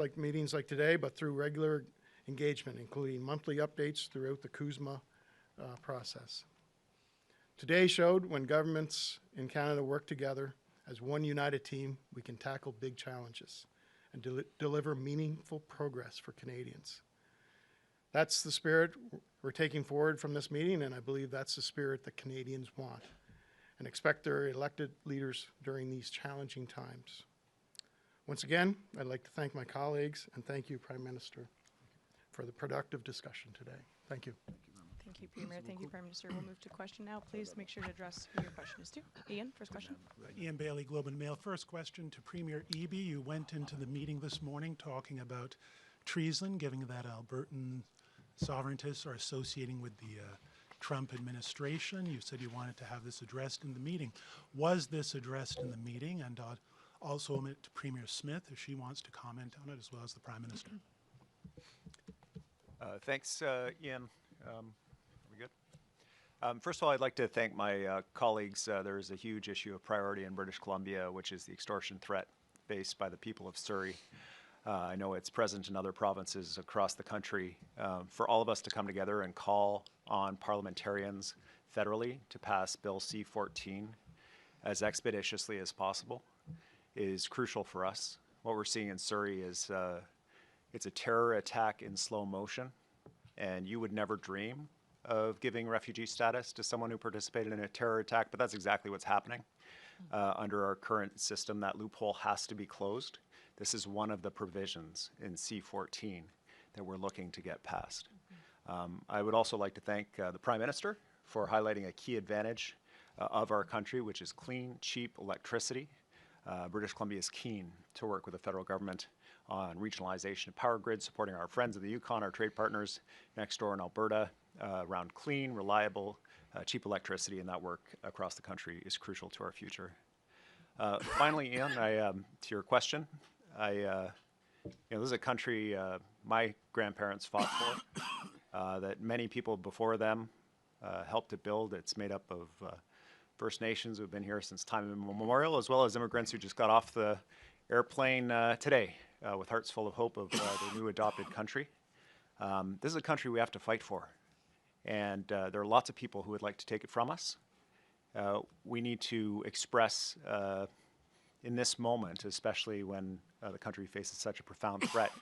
like meetings like today, but through regular engagement, including monthly updates throughout the CUSMA process. Today showed when governments in Canada work together as one united team, we can tackle big challenges and deliver meaningful progress for Canadians. That's the spirit we're taking forward from this meeting, and I believe that's the spirit that Canadians want and expect their elected leaders during these challenging times. Once again, I'd like to thank my colleagues and thank you, Prime Minister, for the productive discussion today. Thank you. Thank you, Premier. Thank you, Prime Minister. We'll move to question now. Please make sure to address who your question is to. Ian, first question. Ian Bailey, Globe and Mail. First question to Premier Eby. You went into the meeting this morning talking about treason, given that Albertan sovereigntists are associating with the Trump administration. You said you wanted to have this addressed in the meeting. Was this addressed in the meeting? And also to Premier Smith, if she wants to comment on it, as well as the Prime Minister. Thanks, Ian. Are we good? First of all, I'd like to thank my colleagues. There is a huge issue of priority in British Columbia, which is the extortion threat faced by the people of Surrey. I know it's present in other provinces across the country. For all of us to come together and call on parliamentarians federally to pass Bill C-14 as expeditiously as possible is crucial for us. What we're seeing in Surrey is it's a terror attack in slow motion, and you would never dream of giving refugee status to someone who participated in a terror attack, but that's exactly what's happening. Under our current system, that loophole has to be closed. This is one of the provisions in C-14 that we're looking to get passed. I would also like to thank the Prime Minister for highlighting a key advantage of our country, which is clean, cheap electricity. British Columbia is keen to work with the federal government on regionalization of power grids, supporting our friends of the Yukon, our trade partners next door in Alberta, around clean, reliable, cheap electricity, and that work across the country is crucial to our future. Finally, Ian, to your question, this is a country my grandparents fought for, that many people before them helped to build. It's made up of First Nations who have been here since time immemorial, as well as immigrants who just got off the airplane today with hearts full of hope of their new adopted country. This is a country we have to fight for, and there are lots of people who would like to take it from us. We need to express in this moment, especially when the country faces such a profound threat,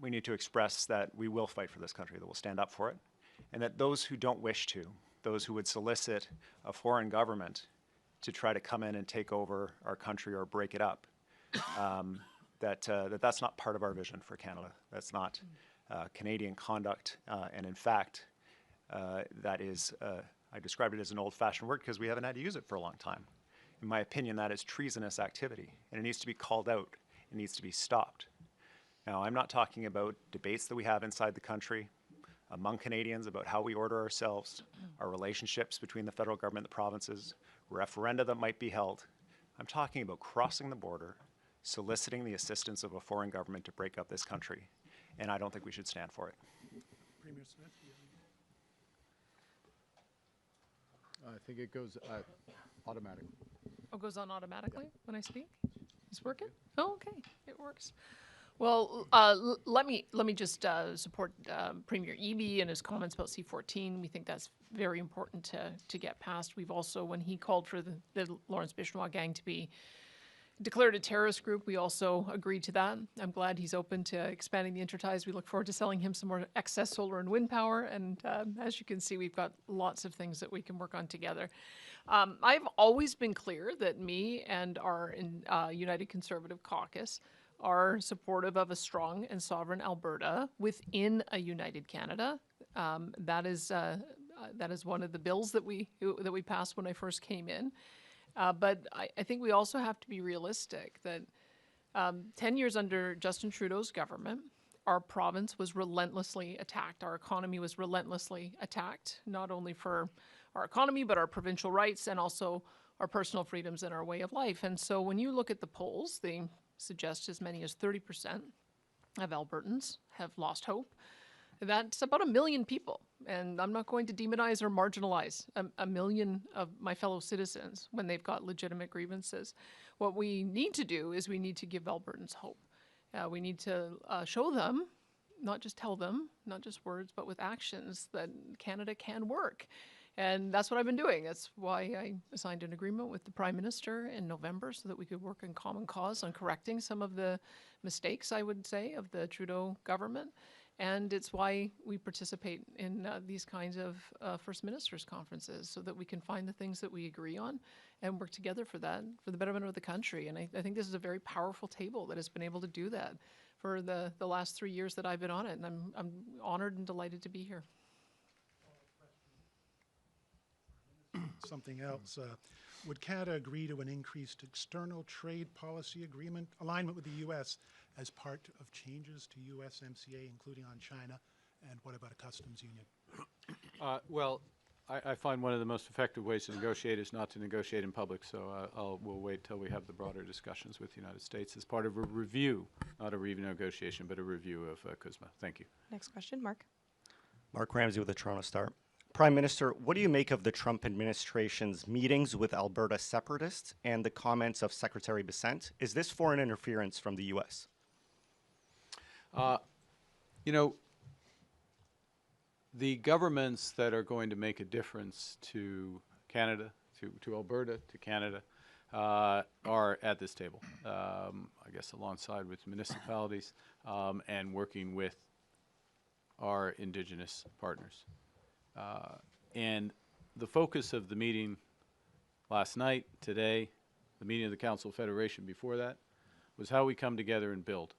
we need to express that we will fight for this country, that we'll stand up for it, and that those who don't wish to, those who would solicit a foreign government to try to come in and take over our country or break it up, that's not part of our vision for Canada. That's not Canadian conduct, and in fact, that is, I described it as an old-fashioned word because we haven't had to use it for a long time. In my opinion, that is treasonous activity, and it needs to be called out. It needs to be stopped. Now, I'm not talking about debates that we have inside the country among Canadians about how we order ourselves, our relationships between the federal government and the provinces, referenda that might be held. I'm talking about crossing the border, soliciting the assistance of a foreign government to break up this country, and I don't think we should stand for it. Premier Smith? I think it goes automatically. Oh, goes on automatically when I speak? It's working? Oh, okay. It works. Well, let me just support Premier Eby and his comments about C-14. We think that's very important to get passed. We've also, when he called for the Lawrence Bishnois gang to be declared a terrorist group, we also agreed to that. I'm glad he's open to expanding the enterprise. We look forward to selling him some more excess solar and wind power. And as you can see, we've got lots of things that we can work on together. I've always been clear that me and our United Conservative Caucus are supportive of a strong and sovereign Alberta within a united Canada. That is one of the bills that we passed when I first came in. But I think we also have to be realistic that 10 years under Justin Trudeau's government, our province was relentlessly attacked. Our economy was relentlessly attacked, not only for our economy, but our provincial rights and also our personal freedoms and our way of life. And so when you look at the polls, they suggest as many as 30% of Albertans have lost hope. That's about 1 million people And I'm not going to demonize or marginalize a million of my fellow citizens when they've got legitimate grievances. What we need to do is we need to give Albertans hope. We need to show them, not just tell them, not just words, but with actions, that Canada can work. And that's what I've been doing. That's why I signed an agreement with the Prime Minister in November so that we could work in common cause on correcting some of the mistakes, I would say, of the Trudeau government. And it's why we participate in these kinds of First Ministers' conferences, so that we can find the things that we agree on and work together for that, for the betterment of the country. And I think this is a very powerful table that has been able to do that for the last 3 years that I've been on it. And I'm honored and delighted to be here. Something else. Would Canada agree to an increased external trade policy agreement alignment with the U.S. as part of changes to USMCA, including on China? And what about a customs union? Well, I find one of the most effective ways to negotiate is not to negotiate in public, so we'll wait till we have the broader discussions with the United States as part of a review, not a renegotiation, but a review of CUSMA. Thank you. Next question, Mark. Mark Ramsey with the Toronto Star. Prime Minister, what do you make of the Trump administration's meetings with Alberta separatists and the comments of Secretary Bessent? Is this foreign interference from the U.S.? You know, the governments that are going to make a difference to Canada, to Alberta, to Canada, are at this table, I guess alongside with municipalities and working with our Indigenous partners. And the focus of the meeting last night, today, the meeting of the Council of Federation before that, was how we come together and build.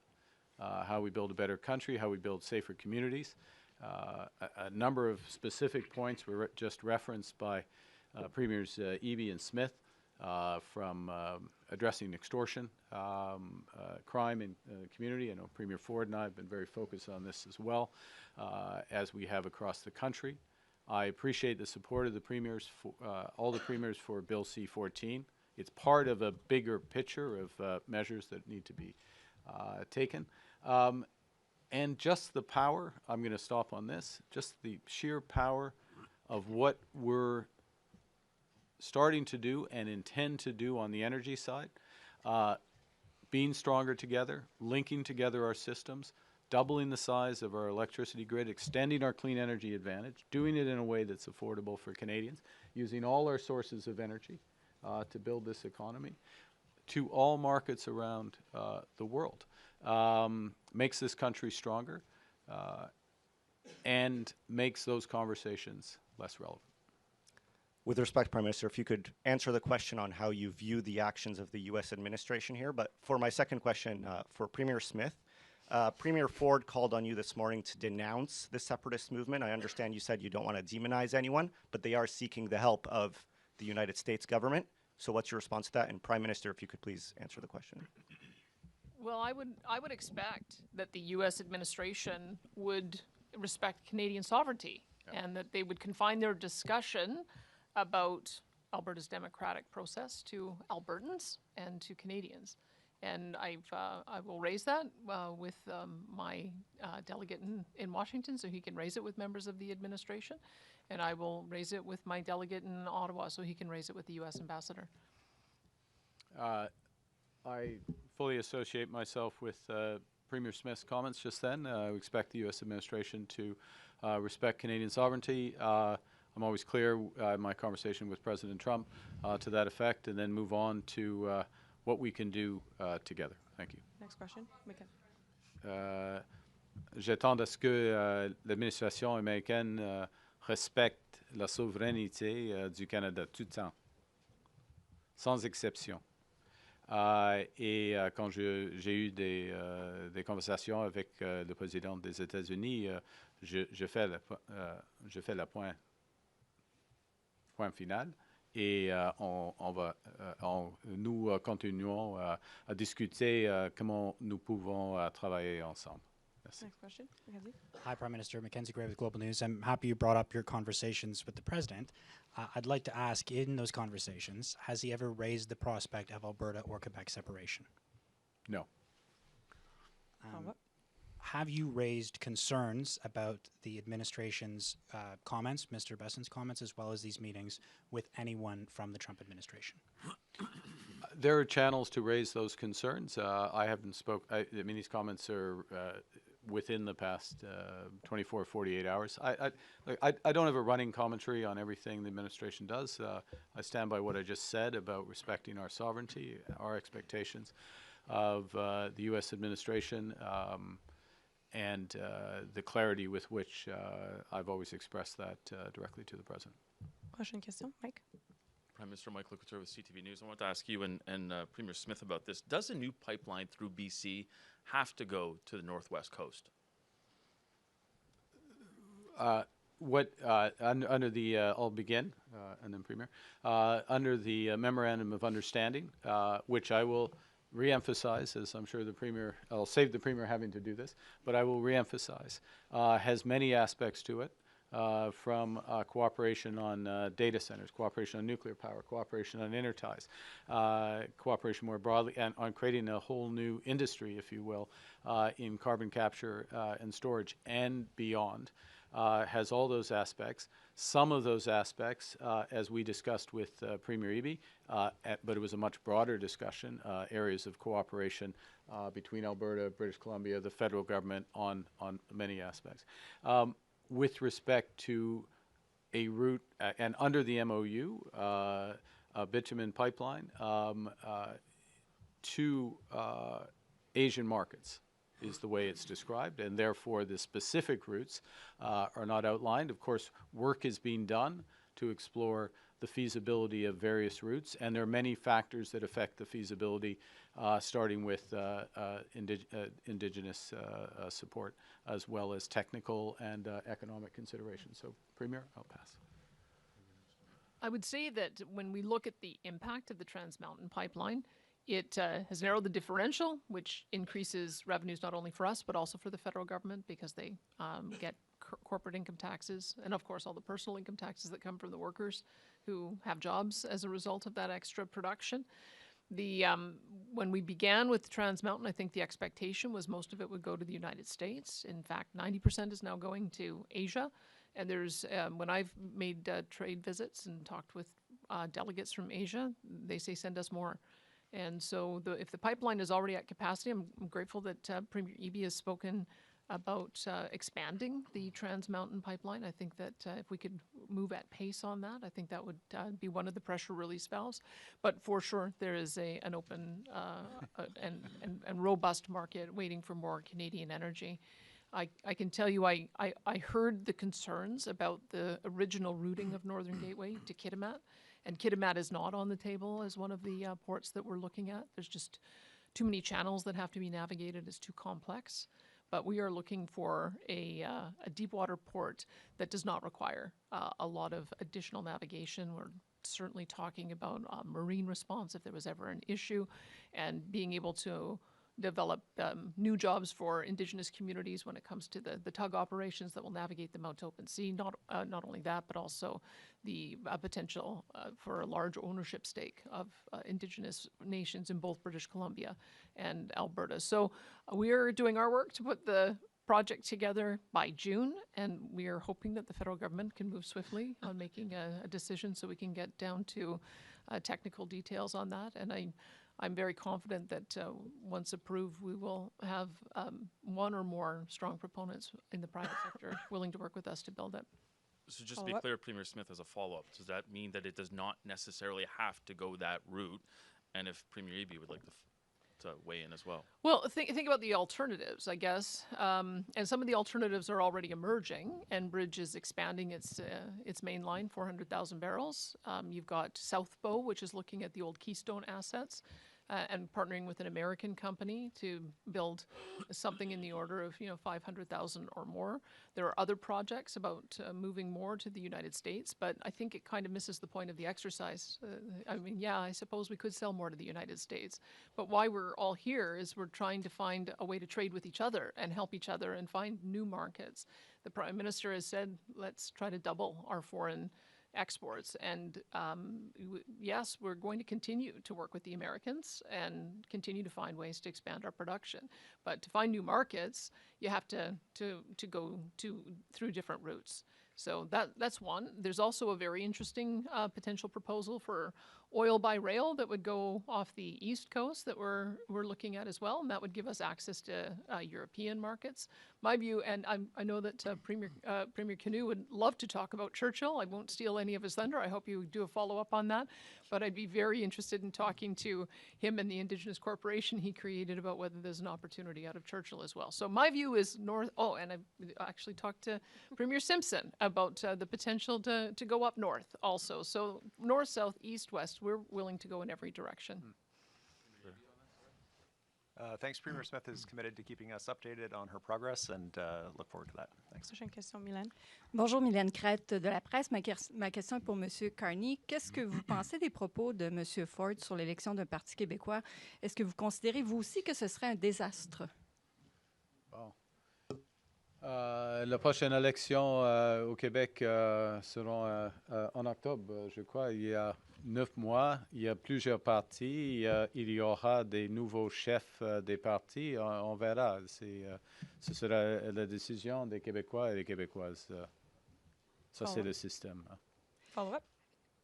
How we build a better country, how we build safer communities. A number of specific points were just referenced by Premiers Eby and Smith, from addressing extortion, crime in the community. I know Premier Ford and I have been very focused on this as well, as we have across the country. I appreciate the support of the premiers, all the premiers, for Bill C-14. It's part of a bigger picture of measures that need to be taken. And just the power, I'm going to stop on this, just the sheer power of what we're starting to do and intend to do on the energy side, being stronger together, linking together our systems, doubling the size of our electricity grid, extending our clean energy advantage, doing it in a way that's affordable for Canadians, using all our sources of energy to build this economy to all markets around the world. Makes this country stronger and makes those conversations less relevant. With respect, Prime Minister, if you could answer the question on how you view the actions of the U.S. administration here. But for my second question, for Premier Smith, Premier Ford called on you this morning to denounce the separatist movement. I understand you said you don't want to demonize anyone, but they are seeking the help of the United States government. So what's your response to that? And Prime Minister, if you could please answer the question. Well, I would expect that the U.S. administration would respect Canadian sovereignty, and that they would confine their discussion about Alberta's democratic process to Albertans and to Canadians. And I will raise that with my delegate in Washington, so he can raise it with members of the administration. And I will raise it with my delegate in Ottawa, so he can raise it with the U.S. ambassador. I fully associate myself with Premier Smith's comments just then. We expect the U.S. administration to respect Canadian sovereignty. I'm always clear in my conversation with President Trump to that effect, and then move on to what we can do together. Thank you. Next question, Michael. J'attends à ce que l'administration américaine respecte la souveraineté du Canada tout le temps, sans exception. Et quand j'ai eu des conversations avec le président des États-Unis, je fais le point final. Et nous continuons à discuter comment nous pouvons travailler ensemble. Merci. Next question, Mackenzie. Hi, Prime Minister. Mackenzie Gray with Global News. I'm happy you brought up your conversations with the President. I'd like to ask, in those conversations, has he ever raised the prospect of Alberta or Quebec separation? No. What? have you raised concerns about the administration's comments, Mr. Besson's comments, as well as these meetings, with anyone from the Trump administration? There are channels to raise those concerns. I haven't I mean, these comments are within the past 24, 48 hours. I don't have a running commentary on everything the administration does. I stand by what I just said about respecting our sovereignty, our expectations of the U.S. administration, and the clarity with which I've always expressed that directly to the President. Question, question, Mike. Prime Minister Michael Couture with CTV News. I want to ask you and Premier Smith about this. Does a new pipeline through BC have to go to the northwest coast? Under the, I'll begin, and then Premier, under the Memorandum of Understanding, which I will reemphasize, as I'm sure the Premier, I'll save the Premier having to do this, but I will reemphasize, has many aspects to it. From cooperation on data centers, cooperation on nuclear power, cooperation on interties, cooperation more broadly, and on creating a whole new industry, if you will, in carbon capture and storage and beyond, has all those aspects. Some of those aspects, as we discussed with Premier Eby, but it was a much broader discussion, areas of cooperation between Alberta, British Columbia, the federal government on many aspects. With respect to a route, and under the MOU, a bitumen pipeline to Asian markets is the way it's described, and therefore the specific routes are not outlined. Of course, work is being done to explore the feasibility of various routes, and there are many factors that affect the feasibility, starting with Indigenous support, as well as technical and economic considerations. So, Premier, I'll pass. I would say that when we look at the impact of the Trans Mountain Pipeline, it has narrowed the differential, which increases revenues not only for us, but also for the federal government, because they get corporate income taxes, and of course all the personal income taxes that come from the workers who have jobs as a result of that extra production. When we began with Trans Mountain, I think the expectation was most of it would go to the United States. In fact, 90% is now going to Asia. And there's, when I've made trade visits and talked with delegates from Asia, they say send us more. And so if the pipeline is already at capacity, I'm grateful that Premier Eby has spoken about expanding the Trans Mountain Pipeline. I think that if we could move at pace on that, I think that would be one of the pressure release valves. But for sure, there is an open and robust market waiting for more Canadian energy. I can tell you, I heard the concerns about the original routing of Northern Gateway to Kitimat, and Kitimat is not on the table as one of the ports that we're looking at. There's just too many channels that have to be navigated. It's too complex. But we are looking for a deep water port that does not require a lot of additional navigation. We're certainly talking about marine response if there was ever an issue, and being able to develop new jobs for Indigenous communities when it comes to the tug operations that will navigate them out to open sea. Not only that, but also the potential for a large ownership stake of Indigenous nations in both British Columbia and Alberta. So we are doing our work to put the project together by June, and we are hoping that the federal government can move swiftly on making a decision so we can get down to technical details on that. And I'm very confident that once approved, we will have one or more strong proponents in the private sector willing to work with us to build it. So just to be clear, Premier Smith, as a follow-up, does that mean that it does not necessarily have to go that route? And if Premier Eby would like to weigh in as well. Well, think about the alternatives, I guess. And some of the alternatives are already emerging. Enbridge is expanding its main line, 400,000 barrels. You've got South Bow, which is looking at the old Keystone assets and partnering with an American company to build something in the order of 500,000 or more. There are other projects about moving more to the United States, but I think it kind of misses the point of the exercise. I mean, yeah, I suppose we could sell more to the United States, but why we're all here is we're trying to find a way to trade with each other and help each other and find new markets. The Prime Minister has said, let's try to double our foreign exports. And yes, we're going to continue to work with the Americans and continue to find ways to expand our production. But to find new markets, you have to go through different routes. So that's one. There's also a very interesting potential proposal for oil by rail that would go off the East Coast that we're looking at as well, and that would give us access to European markets. My view, and I know that Premier Canoe would love to talk about Churchill. I won't steal any of his thunder. I hope you do a follow-up on that. But I'd be very interested in talking to him and the Indigenous corporation he created about whether there's an opportunity out of Churchill as well. So my view is north. Oh, and I actually talked to Premier Simpson about the potential to go up north also. So north, south, east, west, we're willing to go in every direction. Thanks. Premier Smith is committed to keeping us updated on her progress, and look forward to that. Thanks. Prochaine question, Mylène. Bonjour, Mylène Crête de la presse. Ma question est pour M. Carney. Qu'est-ce que vous pensez des propos de M. Ford sur l'élection d'un parti québécois? Est-ce que vous considérez, vous aussi, que ce serait un désastre? Bon. La prochaine élection au Québec sera en octobre, je crois. Il y a 9 mois, il y a plusieurs partis. Il y aura des nouveaux chefs des partis. On verra. Ce sera la décision des Québécois et des Québécoises. Ça, c'est le système. Follow-up.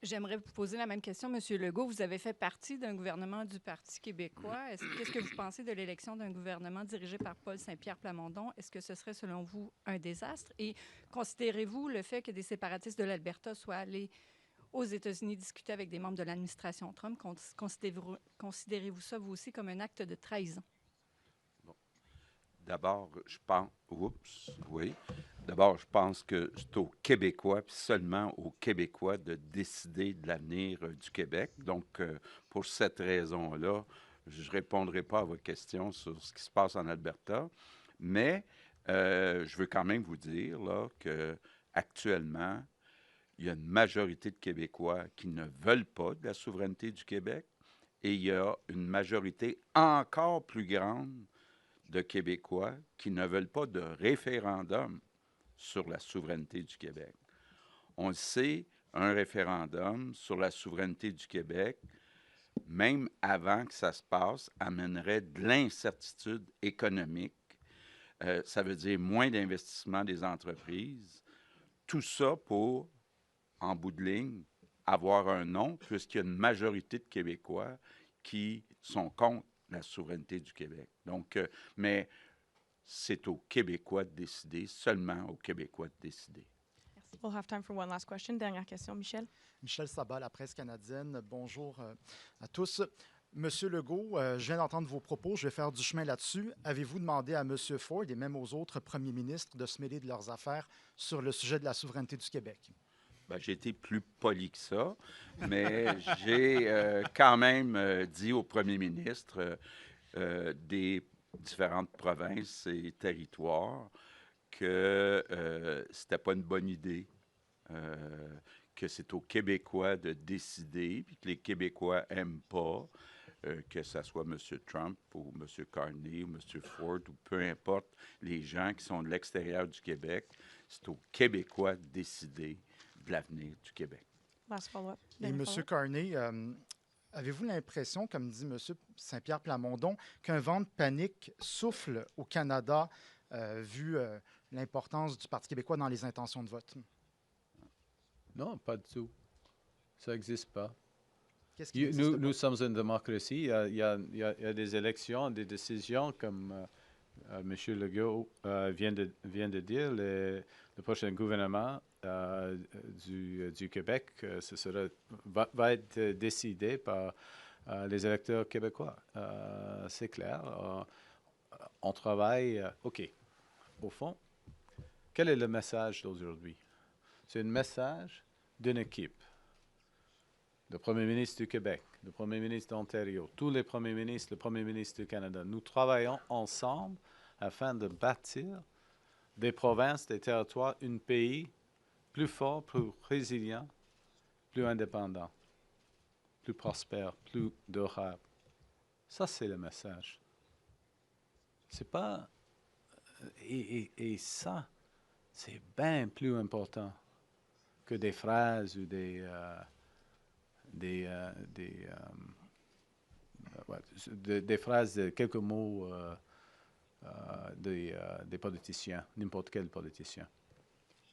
J'aimerais vous poser la même question, M. Legault. Vous avez fait partie d'un gouvernement du Parti québécois. Qu'est-ce que vous pensez de l'élection d'un gouvernement dirigé par Paul Saint-Pierre Plamondon? Est-ce que ce serait, selon vous, un désastre? Et considérez-vous le fait que des séparatistes de l'Alberta soient allés aux États-Unis discuter avec des membres de l'administration Trump? Considérez-vous ça, vous aussi, comme un acte de trahison? Bon. D'abord, je pense... D'abord, je pense que c'est aux Québécois, puis seulement aux Québécois, de décider de l'avenir du Québec. Donc, pour cette raison-là, je ne répondrai pas à votre question sur ce qui se passe en Alberta, mais je veux quand même vous dire là, qu'actuellement, il y a une majorité de Québécois qui ne veulent pas de la souveraineté du Québec et il y a une majorité encore plus grande de Québécois qui ne veulent pas de référendum sur la souveraineté du Québec. On le sait, un référendum sur la souveraineté du Québec, même avant que ça se passe, amènerait de l'incertitude économique. Ça veut dire moins d'investissement des entreprises. Tout ça pour, en bout de ligne, avoir un non, puisqu'il y a une majorité de Québécois qui sont contre la souveraineté du Québec. Donc, mais c'est aux Québécois de décider, seulement aux Québécois de décider. Merci. We'll have time for one last question. Dernière question, Michel. Michel Sabat, la presse canadienne. Bonjour à tous. Monsieur Legault, je viens d'entendre vos propos, je vais faire du chemin là-dessus. Avez-vous demandé à M. Ford et même aux autres premiers ministres de se mêler de leurs affaires sur le sujet de la souveraineté du Québec? Ben, j'ai été plus poli que ça, mais j'ai quand même dit au premier ministre des différentes provinces et territoires que c'était pas une bonne idée, que c'est aux Québécois de décider, puis que les Québécois n'aiment pas, que ce soit M. Trump ou M. Carney ou M. Ford ou peu importe les gens qui sont de l'extérieur du Québec, c'est aux Québécois de décider de l'avenir du Québec. Last follow-up. Et M. Carney, avez-vous l'impression, comme dit M. Saint-Pierre Plamondon, qu'un vent de panique souffle au Canada, vu l'importance du Parti québécois dans les intentions de vote? Non, pas du tout. Ça n'existe pas. Qu'est-ce qui existe Nous sommes une démocratie. Il y a des élections, des décisions, comme M. Legault vient de dire. Le prochain gouvernement du Québec va être décidé par les électeurs québécois. C'est clair. On travaille. OK. Au fond, quel est le message d'aujourd'hui? C'est un message d'une équipe. Le premier ministre du Québec, le premier ministre d'Ontario, tous les premiers ministres, le premier ministre du Canada. Nous travaillons ensemble afin de bâtir des provinces, des territoires, un pays plus fort, plus résilient, plus indépendant, plus prospère, plus durable. Ça, c'est le message. C'est pas... Et ça, c'est bien plus important que des phrases ou des phrases, quelques mots des politiciens, n'importe quel politicien.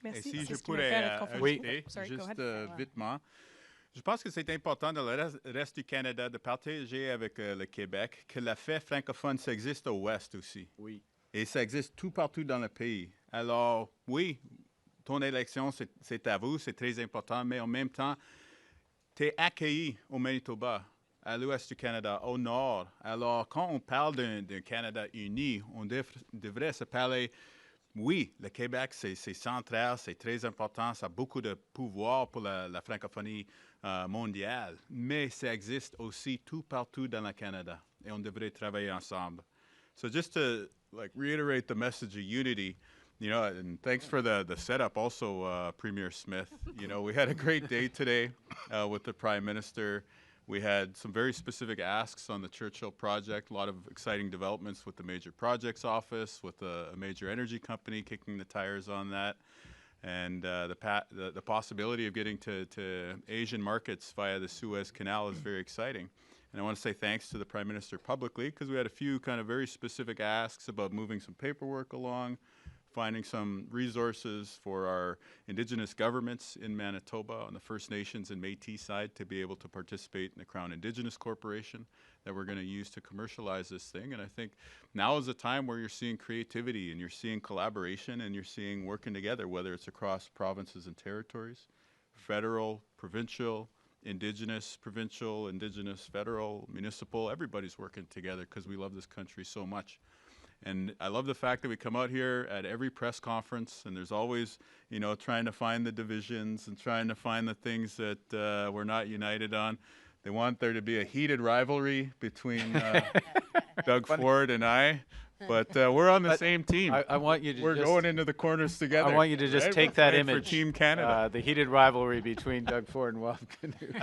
Merci. Et si C'est je ce qui me fait pourrais notre conférence. Oui. ajouter, Sorry, go juste ahead. vitement, je pense que c'est important dans le reste du Canada de partager avec le Québec que la fête francophone, ça existe au Ouest aussi. Oui. Et ça existe tout partout dans le pays. Alors, oui, ton élection, c'est à vous, c'est très important, mais en même temps, tu es accueilli au Manitoba, à l'ouest du Canada, au nord. Alors, quand on parle d'un Canada uni, on devrait se parler, oui, le Québec, c'est central, c'est très important, ça a beaucoup de pouvoir pour la francophonie mondiale, mais ça existe aussi tout partout dans le Canada, et on devrait travailler ensemble. So just to reiterate the message of unity, and thanks for the setup also, Premier Smith. We had a great day today with the Prime Minister. We had some very specific asks on the Churchill project, a lot of exciting developments with the Major Projects Office, with a major energy company kicking the tires on that, and the possibility of getting to Asian markets via the Suez Canal is very exciting. And I want to say thanks to the Prime Minister publicly, because we had a few kind of very specific asks about moving some paperwork along, finding some resources for our Indigenous governments in Manitoba on the First Nations and Métis side to be able to participate in the Crown Indigenous Corporation that we're going to use to commercialize this thing. And I think now is a time where you're seeing creativity and you're seeing collaboration and you're seeing working together, whether it's across provinces and territories, federal, provincial, Indigenous, provincial, Indigenous, federal, municipal, everybody's working together because we love this country so much. And I love the fact that we come out here at every press conference and there's always, trying to find the divisions and trying to find the things that we're not united on. They want there to be a heated rivalry between Doug Ford and I. But we're on the same team. I want you to We're going into the corners together. I want you to just right? take We're that playing image. for Team Canada. The heated rivalry between Doug Ford and Wild Canoe.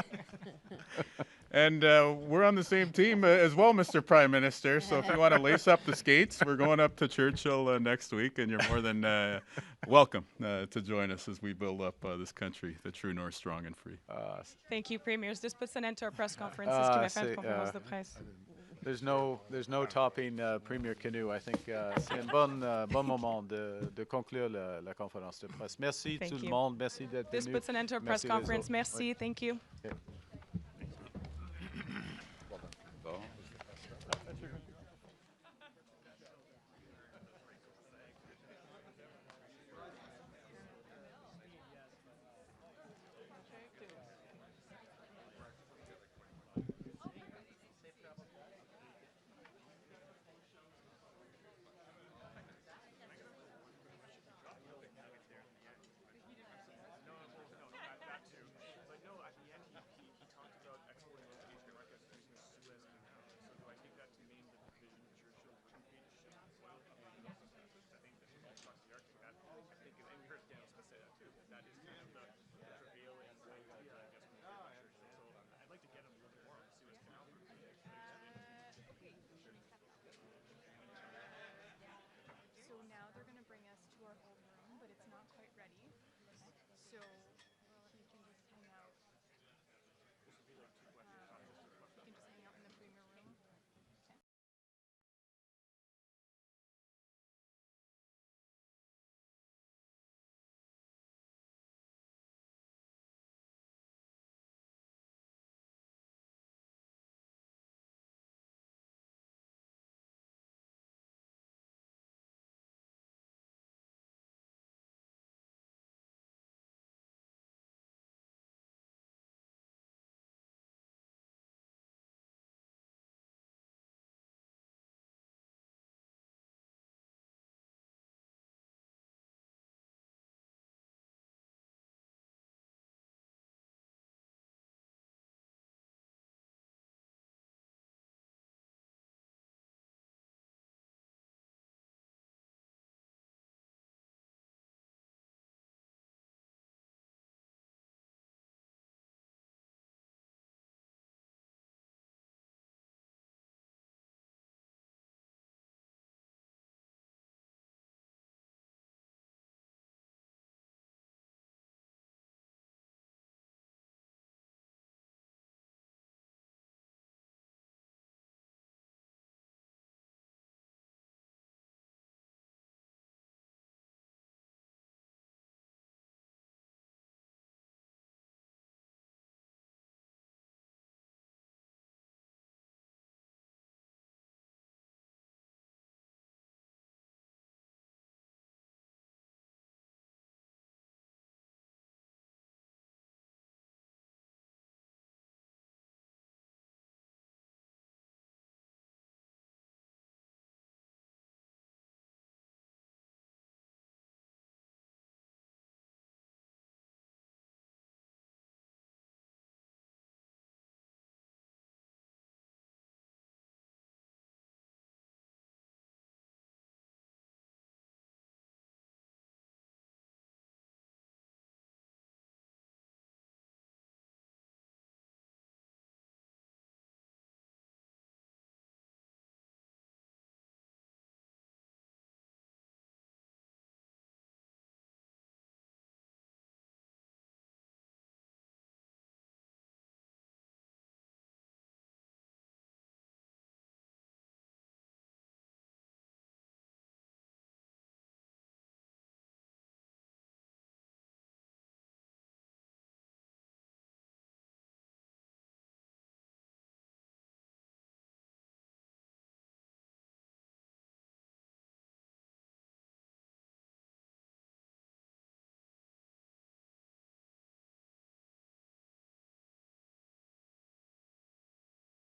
And we're on the same team as well, Mr. Prime Minister. So if you want to lace up the skates, we're going up to Churchill next week, and you're more than welcome to join us as we build up this country, the true north, strong and free. Thank you, Premiers. This puts an end to our press conference. C'est ce qui met fin à notre conférence de presse. There's no topping Premier Canoe. I think c'est un bon moment de conclure la conférence de presse. Merci Thank tout le you. monde. Merci d'être venu. This puts an end to our press Merci les conference. autres. Merci. Oui. Thank you. Okay. So now they're going to bring us to our old room, but it's not quite ready. So